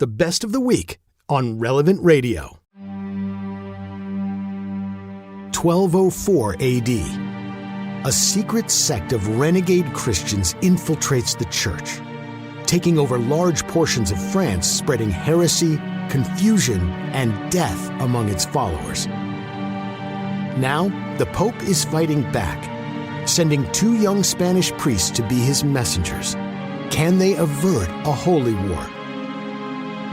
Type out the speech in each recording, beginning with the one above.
the best of the week on Relevant Radio. 1204 AD. A secret sect of renegade Christians infiltrates the church, taking over large portions of France, spreading heresy, confusion, and death among its followers. Now, the Pope is fighting back, sending 2 young Spanish priests to be his messengers. Can they avert a holy war?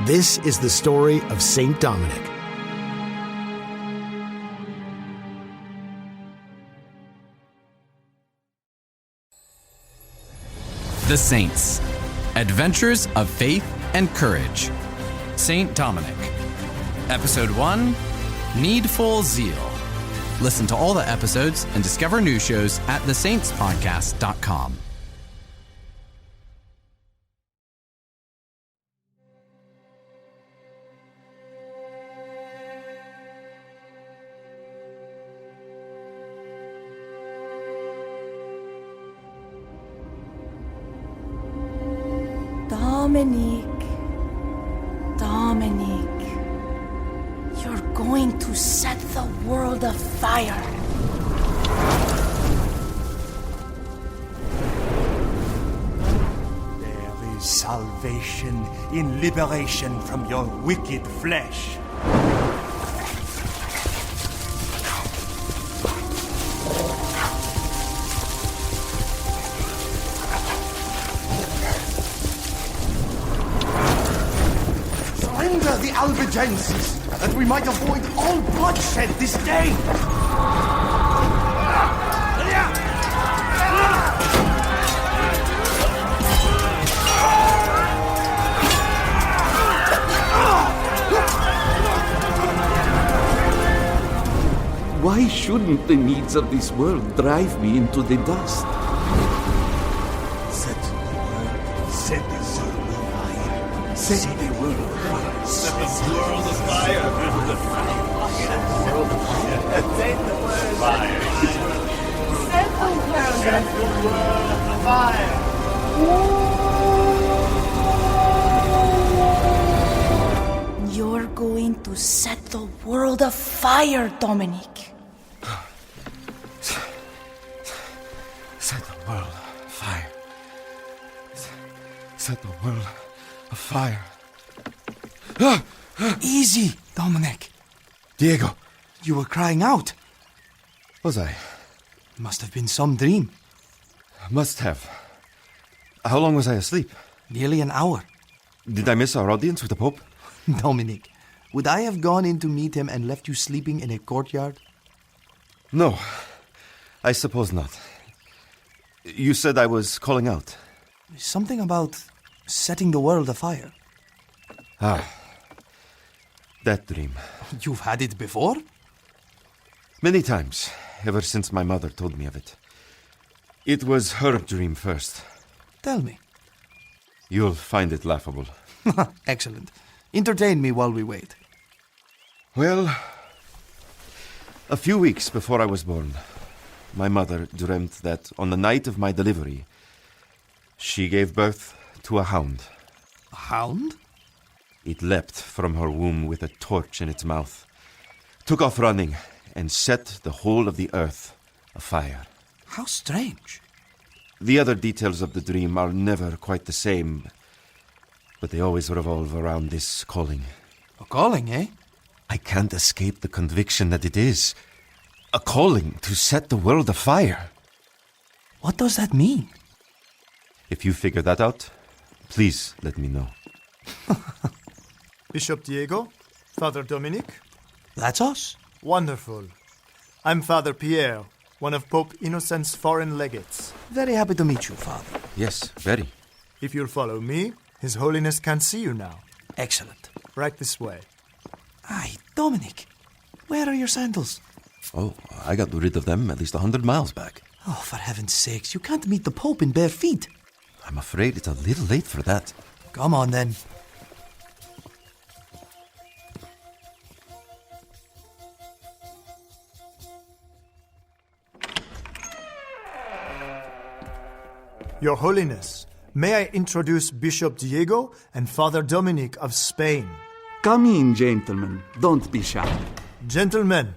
This is the story of Saint Dominic. The Saints. Adventures of Faith and Courage. Saint Dominic. Episode 1, Needful Zeal. Listen to all the episodes and discover new shows at thesaintspodcast.com. Dominic, you're going to set the world afire. There is salvation in liberation from your wicked flesh. The Albigenses, that we might avoid all bloodshed this day. Why shouldn't the needs of this world drive me into the dust? Set the world, set the world afire. Set the world afire. Set the world afire. Set the world afire. Set the world afire. You're going to set the world afire, Dominic. Set the world afire. Set the world afire. Easy, Dominic. Diego. You were crying out. Was I? Must have been some dream. Must have. How long was I asleep? Nearly an hour. Did I miss our audience with the Pope? Dominic, would I have gone in to meet him and left you sleeping in a courtyard? No, I suppose not. You said I was calling out. Something about setting the world afire. Ah, that dream. You've had it before? Many times, ever since my mother told me of it. It was her dream first. Tell me. You'll find it laughable. Excellent. Entertain me while we wait. Well, a few weeks before I was born, my mother dreamt that on the night of my delivery, she gave birth to a hound. A hound? It leapt from her womb with a torch in its mouth, took off running, and set the whole of the earth afire. How strange. The other details of the dream are never quite the same, but they always revolve around this calling. A calling, eh? I can't escape the conviction that it is a calling to set the world afire. What does that mean? If you figure that out, please let me know. Bishop Diego? Father Dominic? That's us. Wonderful. I'm Father Pierre, one of Pope Innocent's foreign legates. Very happy to meet you, Father. Yes, very. If you'll follow me, His Holiness can see you now. Excellent. Right this way. Aye, Dominic, where are your sandals? Oh, I got rid of them at least 100 miles back. Oh, for heaven's sakes, you can't meet the Pope in bare feet. I'm afraid it's a little late for that. Come on, then. Your Holiness, may I introduce Bishop Diego and Father Dominic of Spain. Come in, gentlemen. Don't be shy. Gentlemen,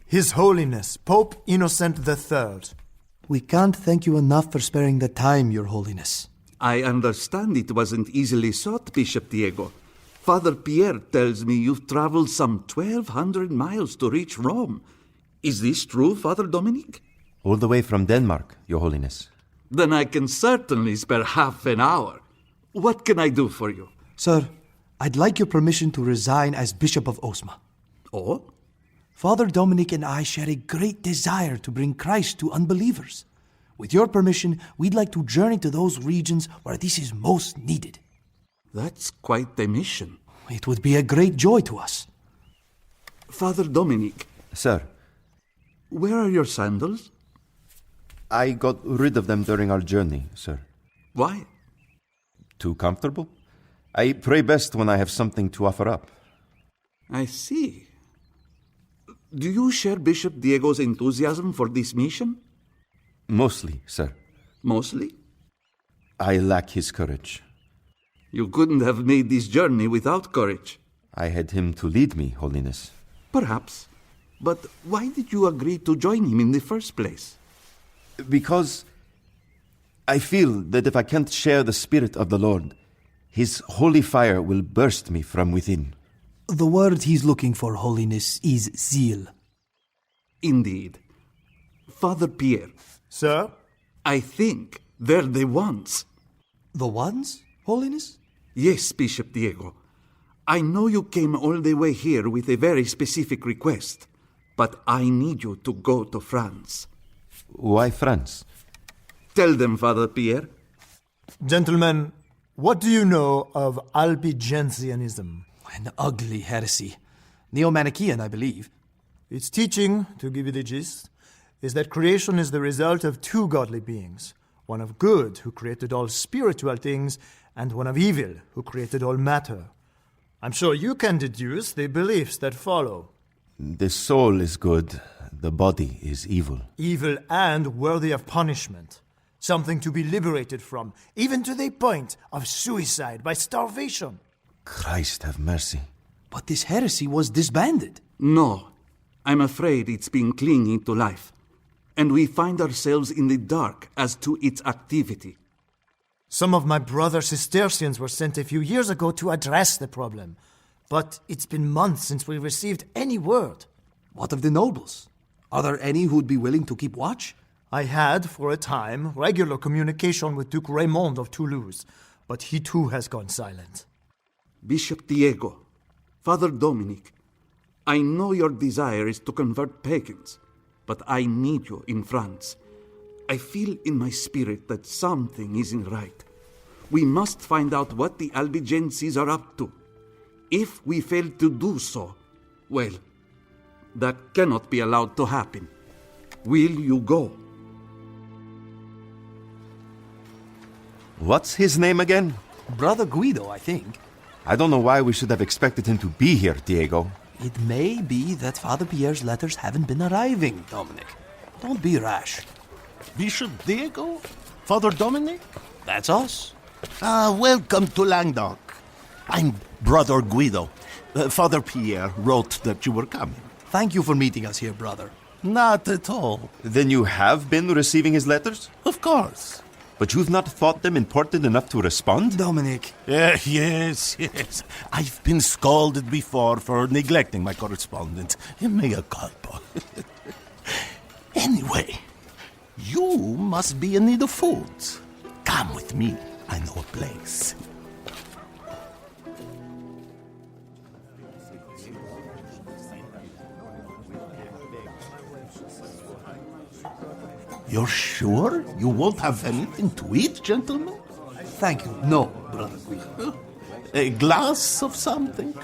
His Holiness, Pope Innocent III. We can't thank you enough for sparing the time, Your Holiness. I understand it wasn't easily sought, Bishop Diego. Father Pierre tells me you've traveled some 1,200 miles to reach Rome. Is this true, Father Dominic? All the way from Denmark, Your Holiness. Then I can certainly spare half an hour. What can I do for you? Sir, I'd like your permission to resign as Bishop of Osma. Oh? Father Dominic and I share a great desire to bring Christ to unbelievers. With your permission, we'd like to journey to those regions where this is most needed. That's quite a mission. It would be a great joy to us. Father Dominic, Sir, where are your sandals? I got rid of them during our journey, sir. Why? Too comfortable? I pray best when I have something to offer up. I see. Do you share Bishop Diego's enthusiasm for this mission? Mostly, sir. Mostly? I lack his courage. You couldn't have made this journey without courage. I had him to lead me, Holiness. Perhaps. But why did you agree to join him in the first place? Because I feel that if I can't share the Spirit of the Lord, His holy fire will burst me from within. The word he's looking for, Holiness, is zeal. Indeed. Father Pierre, Sir? I think they're the ones. The ones, Holiness? Yes, Bishop Diego. I know you came all the way here with a very specific request, but I need you to go to France. Why France? Tell them, Father Pierre. Gentlemen, what do you know of Albigensianism? An ugly heresy. Neo-Manichaean, I believe. Its teaching, to give you the gist, is that creation is the result of two godly beings. One of good, who created all spiritual things, and one of evil, who created all matter. I'm sure you can deduce the beliefs that follow. The soul is good, the body is evil. Evil and worthy of punishment. Something to be liberated from, even to the point of suicide by starvation. Christ have mercy. But this heresy was disbanded. No, I'm afraid it's been clinging to life, and we find ourselves in the dark as to its activity. Some of my brother Cistercians were sent a few years ago to address the problem, but it's been months since we received any word. What of the nobles? Are there any who'd be willing to keep watch? I had, for a time, regular communication with Duke Raymond of Toulouse, but he too has gone silent. Bishop Diego, Father Dominic, I know your desire is to convert pagans, but I need you in France. I feel in my spirit that something isn't right. We must find out what the Albigenses are up to. If we fail to do so, well, that cannot be allowed to happen. Will you go? What's his name again? Brother Guido, I think. I don't know why we should have expected him to be here, Diego. It may be that Father Pierre's letters haven't been arriving, Dominic. Don't be rash. Bishop Diego? Father Dominic? That's us. Welcome to Languedoc. I'm Brother Guido. Father Pierre wrote that you were coming. Thank you for meeting us here, brother. Not at all. Then you have been receiving his letters? Of course. But you've not thought them important enough to respond? Dominic. Yes. I've been scolded before for neglecting my correspondence. Mea culpa. Anyway, you must be in need of food. Come with me. I know a place. You're sure you won't have anything to eat, gentlemen? Thank you. No, Brother Guido. A glass of something?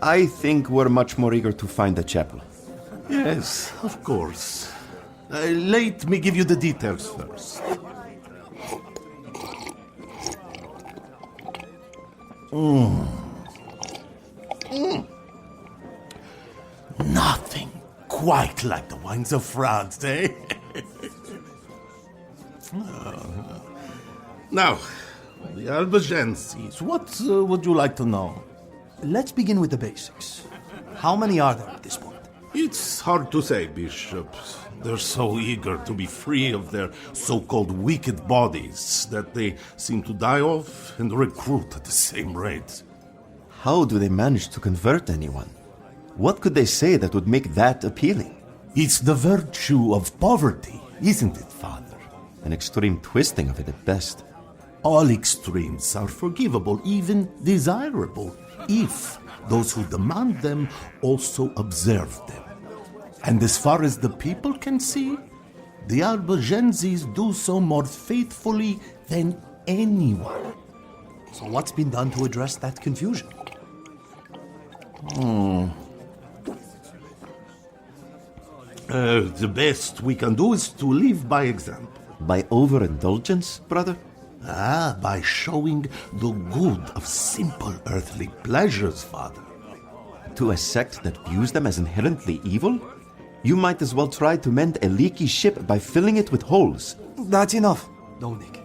I think we're much more eager to find a chapel. Yes, of course. Let me give you the details first. Nothing quite like the wines of France, Now, the Albigenses. What would you like to know? Let's begin with the basics. How many are there at this point? It's hard to say, Bishop. They're so eager to be free of their so-called wicked bodies that they seem to die off and recruit at the same rate. How do they manage to convert anyone? What could they say that would make that appealing? It's the virtue of poverty, isn't it, Father? An extreme twisting of it at best. All extremes are forgivable, even desirable, if those who demand them also observe them. And as far as the people can see, the Albigenses do so more faithfully than anyone. So what's been done to address that confusion? The best we can do is to live by example. By overindulgence, brother? By showing the good of simple earthly pleasures, Father. To a sect that views them as inherently evil? You might as well try to mend a leaky ship by filling it with holes. That's enough, Dominic.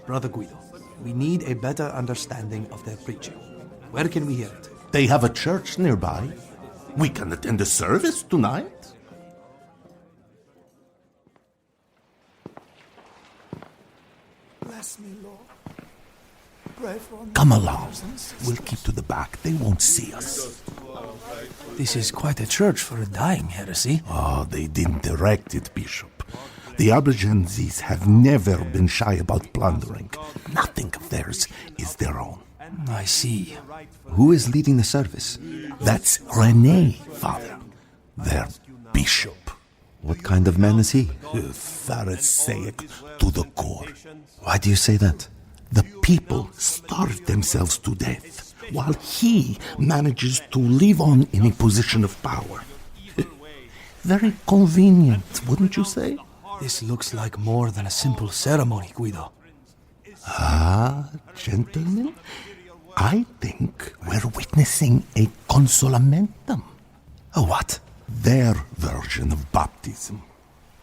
Brother Guido, we need a better understanding of their preaching. Where can we hear it? They have a church nearby. We can attend a service tonight. Bless me, Lord. Pray for me. Come along. We'll keep to the back. They won't see us. This is quite a church for a dying heresy. Oh, they didn't erect it, Bishop. The Albigenses have never been shy about plundering. Nothing of theirs is their own. I see. Who is leading the service? That's Renegade, Father. Their bishop. What kind of man is he? Pharisaic to the core. Why do you say that? The people starve themselves to death, while he manages to live on in a position of power. Very convenient, wouldn't you say? This looks like more than a simple ceremony, Guido. Gentlemen, I think we're witnessing a consolamentum. A what? Their version of baptism.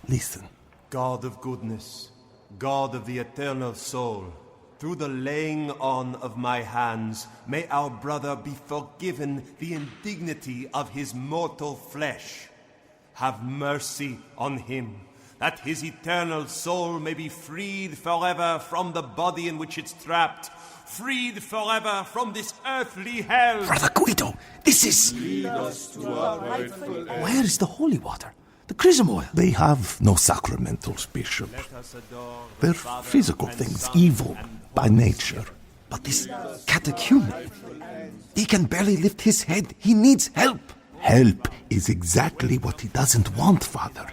Listen. God of goodness, God of the eternal soul, through the laying on of my hands, may our brother be forgiven the indignity of his mortal flesh. Have mercy on him, that his eternal soul may be freed forever from the body in which it's trapped, freed forever from this earthly hell. Brother Guido, this is... Where is the holy water? The chrism oil? They have no sacramentals, Bishop. They're physical things, evil by nature. But this catechumen, he can barely lift his head. He needs help. Help is exactly what he doesn't want, Father.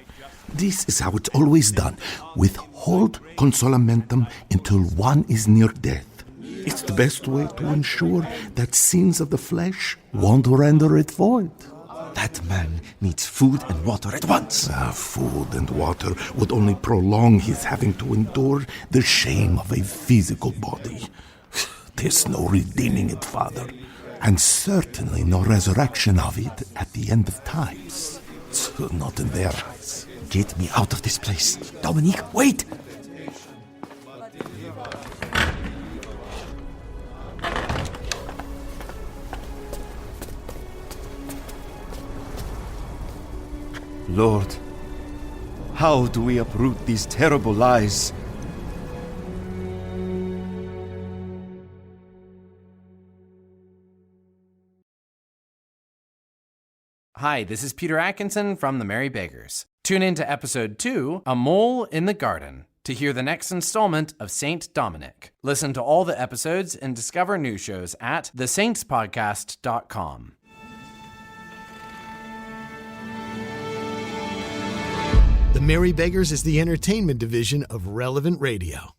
This is how it's always done. Withhold consolamentum until one is near death. It's the best way to ensure that sins of the flesh won't render it void. That man needs food and water at once. Food and water would only prolong his having to endure the shame of a physical body. There's no redeeming it, Father. And certainly no resurrection of it at the end of times. Not in their eyes. Get me out of this place. Dominic, wait! Lord, how do we uproot these terrible lies? Hi, this is Peter Atkinson from the Merry Beggars. Tune in to episode 2, A Mole in the Garden, to hear the next installment of Saint Dominic. Listen to all the episodes and discover new shows at thesaintspodcast.com. The Merry Beggars is the entertainment division of Relevant Radio.